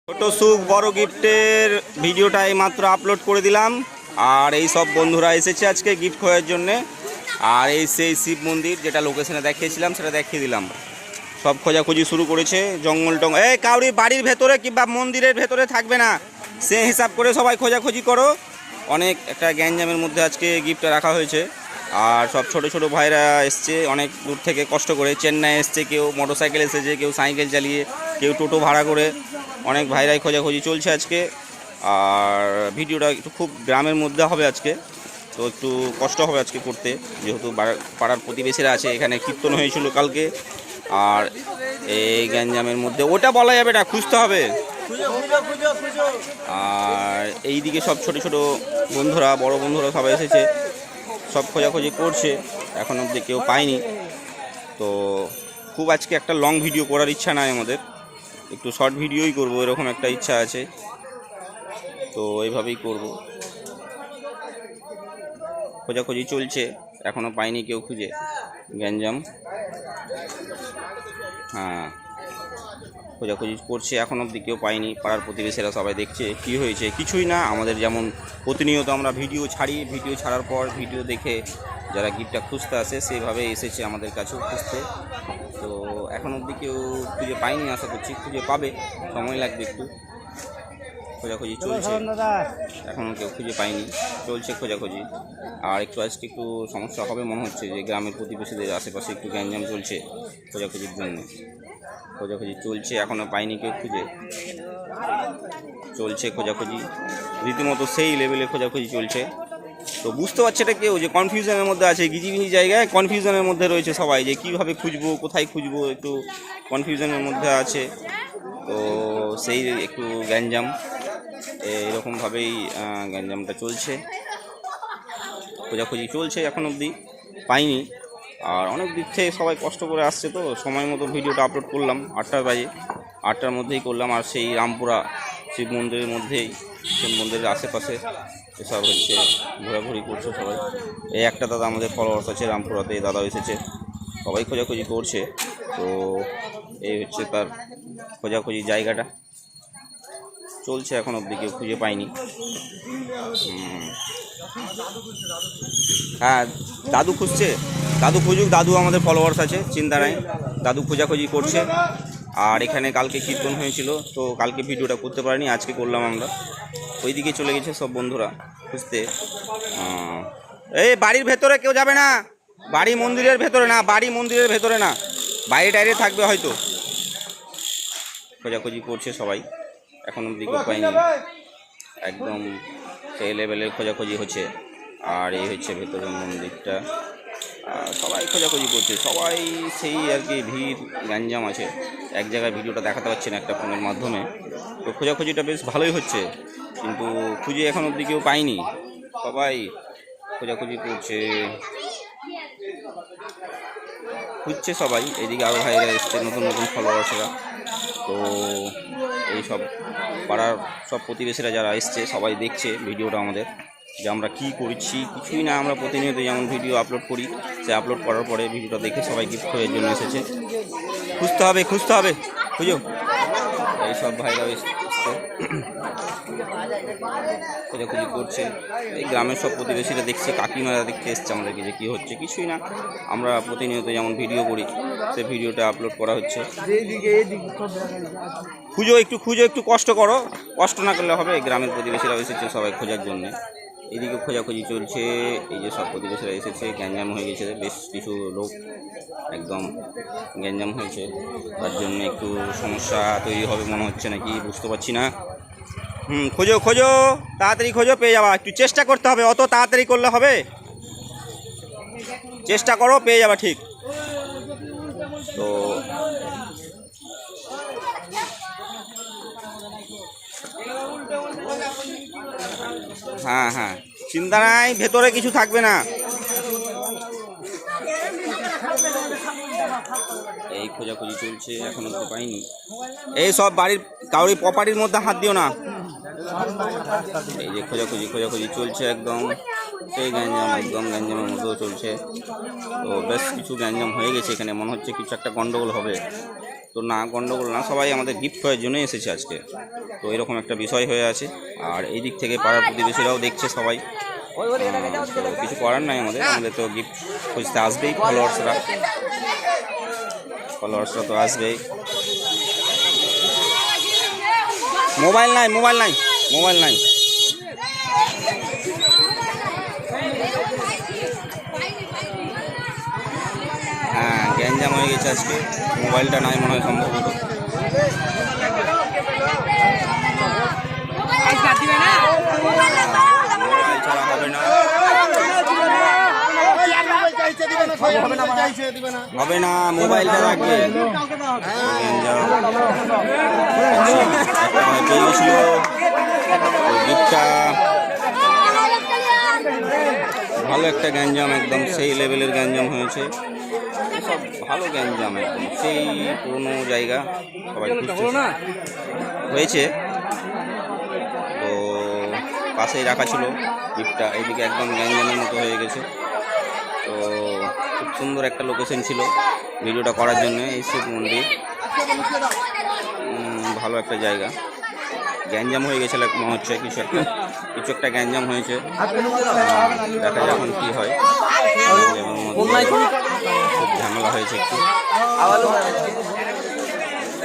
ছোট সুখ বড় গিফটের ভিডিওটা এই মাত্র আপলোড করে দিলাম। আর এই সব বন্ধুরা এসেছে আজকে গিফট খোঁজার জন্যে। আর এই সেই শিব মন্দির যেটা লোকেশনে দেখিয়েছিলাম সেটা দেখিয়ে দিলাম। সব খোঁজাখুঁজি শুরু করেছে, জঙ্গল টঙ্গল। এই কাউরি বাড়ির ভেতরে কিংবা মন্দিরের ভেতরে থাকবে না, সে হিসাব করে সবাই খোঁজাখুঁজি করো। অনেক একটা গ্যাঞ্জামের মধ্যে আজকে গিফটটা রাখা হয়েছে। আর সব ছোট ছোট ভাইরা এসছে অনেক দূর থেকে কষ্ট করে, চেন্নাই এসছে, কেউ মোটরসাইকেল এসেছে, কেউ সাইকেল চালিয়ে, কেউ টোটো ভাড়া করে। অনেক ভাইরাই খোঁজাখুঁজি চলছে আজকে। আর ভিডিওটা একটু খুব গ্রামের মধ্যে হবে আজকে, তো একটু কষ্ট হবে আজকে করতে, যেহেতু পাড়ার প্রতিবেশীরা আছে। এখানে কীর্তন হয়েছিল কালকে। আর এই গ্যাঞ্জামের মধ্যে ওটা বলা যাবে না, খুঁজতে হবে। আর এইদিকে সব ছোট ছোট বন্ধুরা, বড় বন্ধুরা সবাই এসেছে, সব খোঁজাখুঁজি করছে। এখন অবধি কেউ পায়নি। তো খুব আজকে একটা লং ভিডিও করার ইচ্ছা নাই আমাদের, একটু শর্ট ভিডিওই করব, এরকম একটা ইচ্ছা আছে। তো এইভাবেই করব। খোঁজাখুঁজি চলছে, এখনও পাইনি কেউ খুঁজে। গ্যাঞ্জাম, হ্যাঁ, খোঁজাখুঁজি করছে, এখন অবধি কেউ পাইনি। পাড়ার প্রতিবেশীরা সবাই দেখছে কি হয়েছে। কিছুই না, আমাদের যেমন প্রতিনিয়ত আমরা ভিডিও ছাড়ি, ভিডিও ছাড়ার পর ভিডিও দেখে যারা গিফটটা খুঁজতে আসে সেভাবে এসেছে আমাদের কাছেও খুঁজতে। তো এখন অবধি কেউ খুঁজে পাইনি, আশা করছি খুঁজে পাবে, সময় লাগবে একটু। খোঁজাখুঁজি চলছে, এখনও কেউ খুঁজে পাইনি, চলছে খোঁজাখুঁজি। আর একটু আজকে একটু সমস্যা হবে মনে হচ্ছে, যে গ্রামের প্রতিবেশীদের আশেপাশে একটু গ্যাঞ্জাম চলছে খোঁজাখুঁজির জন্য। খোঁজাখুঁজি চলছে, এখনও পাইনি কেউ খুঁজে, চলছে খোঁজাখুঁজি রীতিমতো সেই লেভেলে খোঁজাখুঁজি চলছে। তো বুঝতে পারছে এটা কেউ, যে কনফিউশনের মধ্যে আছে, গিজিবিজি জায়গায় কনফিউশনের মধ্যে রয়েছে সবাই, যে কীভাবে খুঁজবো, কোথায় খুঁজবো, একটু কনফিউশনের মধ্যে আছে। তো সেই একটু গ্যাঞ্জাম, এরকমভাবেই গ্যাঞ্জামটা চলছে, খোঁজাখুঁজি চলছে, এখন অবধি পাইনি। আর অনেক দিক থেকে সবাই কষ্ট করে আসছে, তো সময় মতো ভিডিওটা আপলোড করলাম 8টার বাজে, 8টার মধ্যেই করলাম। আর সেই রামপুরা শিব মন্দিরের মধ্যেই, শিব মন্দিরের আশেপাশে এসব হচ্ছে, ঘোরাঘুরি করছে সবাই। এই একটা দাদা আমাদের ফলোয়ার্স আছে রামপুরাতে, এই দাদাও এসেছে, সবাই খোঁজাখুঁজি করছে। তো এই হচ্ছে তার খোঁজাখুঁজি জায়গাটা চলছে, এখন অবধি কেউ খুঁজে পাইনি। হ্যাঁ, দাদু খুঁজছে, দাদু খুঁজুক, দাদু আমাদের ফলোয়ার্স আছে, চিন্তা নাই। দাদু খোঁজাখুঁজি করছে। আর এখানে কালকে কীর্তন হয়েছিল, তো কালকে ভিডিওটা করতে পারিনি, আজকে করলাম আমরা। ওইদিকে চলে গেছে সব বন্ধুরা খুঁজতে। এই বাড়ির ভেতরে কেউ যাবে না, বাড়ি মন্দিরের ভেতরে না, বাড়ি মন্দিরের ভেতরে না, বাইরে টাইরে থাকবে হয়তো। খোঁজাখুঁজি করছে সবাই, এখন অবধি কেউ পাইনি, একদম সেই লেভেলের খোঁজাখুঁজি হচ্ছে। আর এই হচ্ছে ভেতরের মন্দিরটা, সবাই খোঁজাখুঁজি করছে, সবাই সেই আর কি ভিড় গ্যাঞ্জাম আছে। এক জায়গায় ভিডিওটা দেখাতে পারছি না একটা ফোনের মাধ্যমে। তো খোঁজাখুঁজিটা বেশ ভালোই হচ্ছে, কিন্তু খুঁজে এখন অবধি কেউ পাইনি, সবাই খোঁজাখুঁজি করছে, খুঁজছে সবাই। এদিকে আরও ভাইরা এসছে, নতুন নতুন ফলোয়ার্সরা। তো এই সব পাড়ার সব প্রতিবেশীরা যারা এসছে সবাই দেখছে ভিডিওটা আমাদের, যে আমরা কী করছি। কিছুই না, আমরা প্রতিনিয়ত যেমন ভিডিও আপলোড করি, সে আপলোড করার পরে ভিডিওটা দেখে সবাই গিফট করার জন্য এসেছে। খুঁজতে হবে, খুঁজতে হবে, খুঁজো। এই সব ভাইরাও এসছে, খোঁজাখুঁজি করছে। এই গ্রামের সব প্রতিবেশীরা দেখছে, কাকিমারা দেখতে এসছে আমাদেরকে, যে কী হচ্ছে। কিছুই না, আমরা প্রতিনিয়ত যেমন ভিডিও করি, সে ভিডিওটা আপলোড করা হচ্ছে। খুঁজো, একটু খুঁজো, একটু কষ্ট করো, কষ্ট না করলে হবে। গ্রামের প্রতিবেশীরা এসেছে সবাই খোঁজার জন্যে, এইদিকে খোঁজাখুঁজি চলছে। এই যে সব প্রতিবেশীরা এসেছে, গ্যাঞ্জাম হয়ে গেছে, বেশ কিছু লোক একদম গ্যাঞ্জাম হয়েছে, তার জন্য একটু সমস্যা তৈরি হবে মনে হচ্ছে নাকি, বুঝতে পারছি না। খোঁজো খোঁজো, তাড়াতাড়ি খোঁজো, পেয়ে যাবা। একটু চেষ্টা করতে হবে, অত তাড়াতাড়ি করলে হবে, চেষ্টা করো, পেয়ে যাবা ঠিক। তো হ্যাঁ হ্যাঁ, চিন্তা নাই, ভেতরে কিছু থাকবে না। এই খোঁজাখুঁজি চলছে, এখনো তো পাইনি। এই সব বাড়ির কাউরি প্রপার্টির মধ্যে হাত দিও না। এই যে খোঁজাখুঁজি চলছে, একদম সেই গ্যাঞ্জাম, একদম গ্যাঞ্জামের মধ্যেও চলছে। তো বেশ কিছু গ্যাঞ্জাম হয়ে গেছে এখানে, মনে হচ্ছে কিছু একটা গন্ডগোল হবে। তো না, গন্ডগোল না, সবাই আমাদের গিফট করার জন্যই এসেছে আজকে। তো এরকম একটা বিষয় হয়ে আছে। আর এই দিক থেকে পাড়ার প্রতিবেশীরাও দেখছে সবাই। তো কিছু করার নাই, আমাদের তো গিফট খুঁজতে আসবেই ফলোয়ার্সরা তো আসবেই। মোবাইল নাই। হ্যাঁ, গ্যাঞ্জাম হয়ে গেছে আজকে। মোবাইলটা নাই মনে হয় সম্ভবত। মোবাইল ছাড়া হবে না, মোবাইলটা রাখবে। গিফটটা ভালো একটা গ্যাঞ্জাম, একদম সেই লেভেলের গ্যাঞ্জাম হয়েছে। সব ভালো গ্যাঞ্জাম, একদম সেই পুরোনো জায়গা, সবাই হয়েছে। তো পাশেই রাখা ছিল গিফটটা, এইদিকে একদম গ্যাঞ্জামের মতো হয়ে গেছে। তো খুব সুন্দর একটা লোকেশন ছিল ভিডিওটা করার জন্য, এই শিব মন্দির। ভালো একটা জায়গা। গ্যাঞ্জাম হয়ে গেছে মনে হচ্ছে, কিছু একটা গ্যাঞ্জাম হয়েছে। দেখা যাক এখন কী হয়। খুব ঝামেলা হয়েছে একটু।